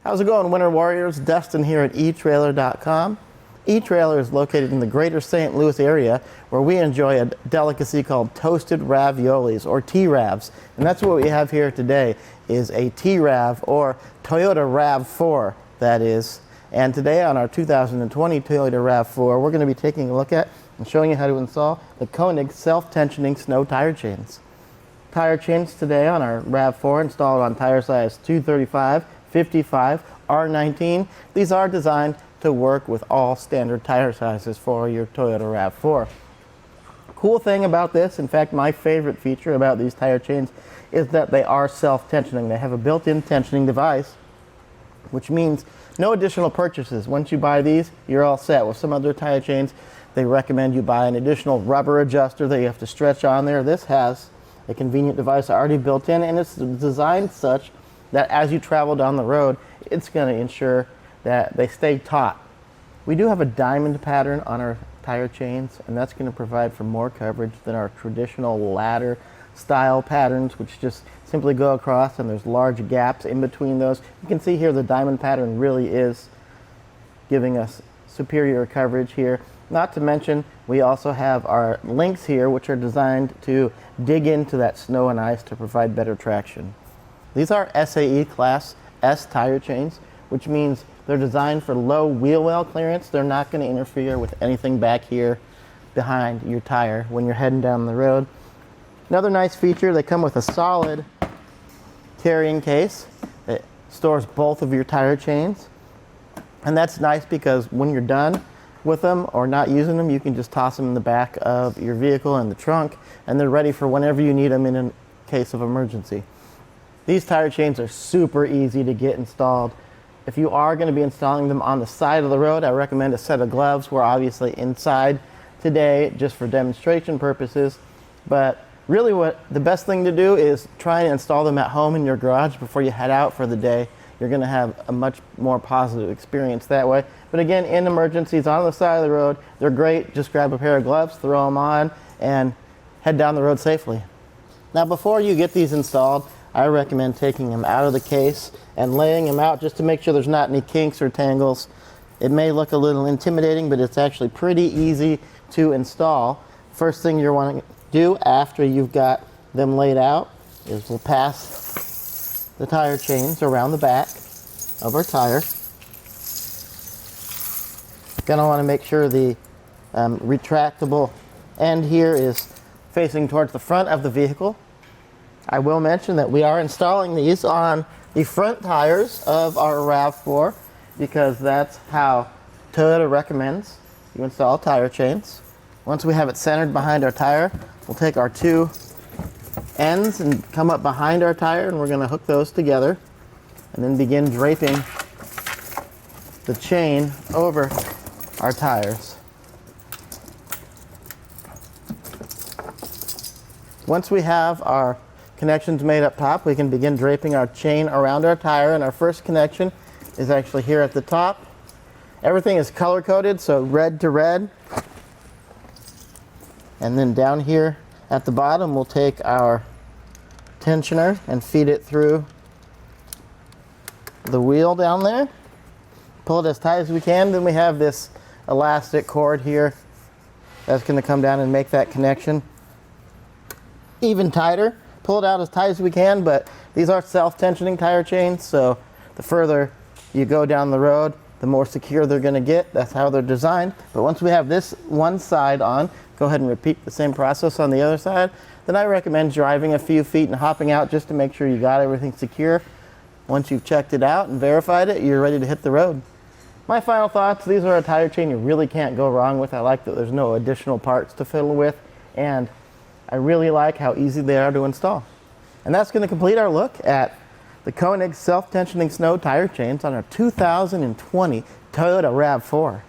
How's it going, Winter Warriors? Dustin here at etrailer.com. eTrailer is located in the greater St. Louis area, where we enjoy a delicacy called toasted raviolis, or T Ravs. And that's what we have here today, is a T Rav, or Toyota RAV4, that is. And today on our 2020 Toyota RAV4, we're going to be taking a look at and showing you how to install the Konig self-tensioning snow tire chains. Tire chains today on our RAV4 installed on tire size 235, 55, R19. These are designed to work with all standard tire sizes for your Toyota RAV4. Cool thing about this, in fact my favorite feature about these tire chains, is that they are self-tensioning. They have a built-in tensioning device, which means no additional purchases. Once you buy these, you're all set. With some other tire chains, they recommend you buy an additional rubber adjuster that you have to stretch on there. This has a convenient device already built in, and it's designed such that as you travel down the road, it's going to ensure that they stay taut. We do have a diamond pattern on our tire chains, and that's going to provide for more coverage than our traditional ladder style patterns, which just simply go across and there's large gaps in between those. You can see here the diamond pattern really is giving us superior coverage here. Not to mention, we also have our links here, which are designed to dig into that snow and ice to provide better traction. These are SAE Class S tire chains, which means they're designed for low wheel well clearance. They're not going to interfere with anything back here behind your tire when you're heading down the road. Another nice feature, they come with a solid carrying case that stores both of your tire chains. And that's nice because when you're done with them or not using them, you can just toss them in the back of your vehicle in the trunk, and they're ready for whenever you need them in a case of emergency. These tire chains are super easy to get installed. If you are going to be installing them on the side of the road, I recommend a set of gloves. We're obviously inside today just for demonstration purposes, but really what the best thing to do is try and install them at home in your garage before you head out for the day. You're going to have a much more positive experience that way. But again, in emergencies on the side of the road, they're great. Just grab a pair of gloves, throw them on, and head down the road safely. Now before you get these installed, I recommend taking them out of the case and laying them out just to make sure there's not any kinks or tangles. It may look a little intimidating, but it's actually pretty easy to install. First thing you want to do after you've got them laid out is we'll pass the tire chains around the back of our tire. Gonna want to make sure the retractable end here is facing towards the front of the vehicle. I will mention that we are installing these on the front tires of our RAV4 because that's how Toyota recommends you install tire chains. Once we have it centered behind our tire, we'll take our two ends and come up behind our tire, and we're going to hook those together and then begin draping the chain over our tires. Once we have our connections made up top, we can begin draping our chain around our tire, and our first connection is actually here at the top. Everything is color coded, so red to red. And then down here at the bottom, we'll take our tensioner and feed it through the wheel down there. Pull it as tight as we can. Then we have this elastic cord here that's going to come down and make that connection even tighter. Pull it out as tight as we can, but these are self-tensioning tire chains, so the further you go down the road, the more secure they're going to get. That's how they're designed. But once we have this one side on, go ahead and repeat the same process on the other side. Then I recommend driving a few feet and hopping out just to make sure you got everything secure. Once you've checked it out and verified it, you're ready to hit the road. My final thoughts, these are a tire chain you really can't go wrong with. I like that there's no additional parts to fiddle with, and I really like how easy they are to install. And that's going to complete our look at the Konig self-tensioning snow tire chains on our 2020 Toyota RAV4.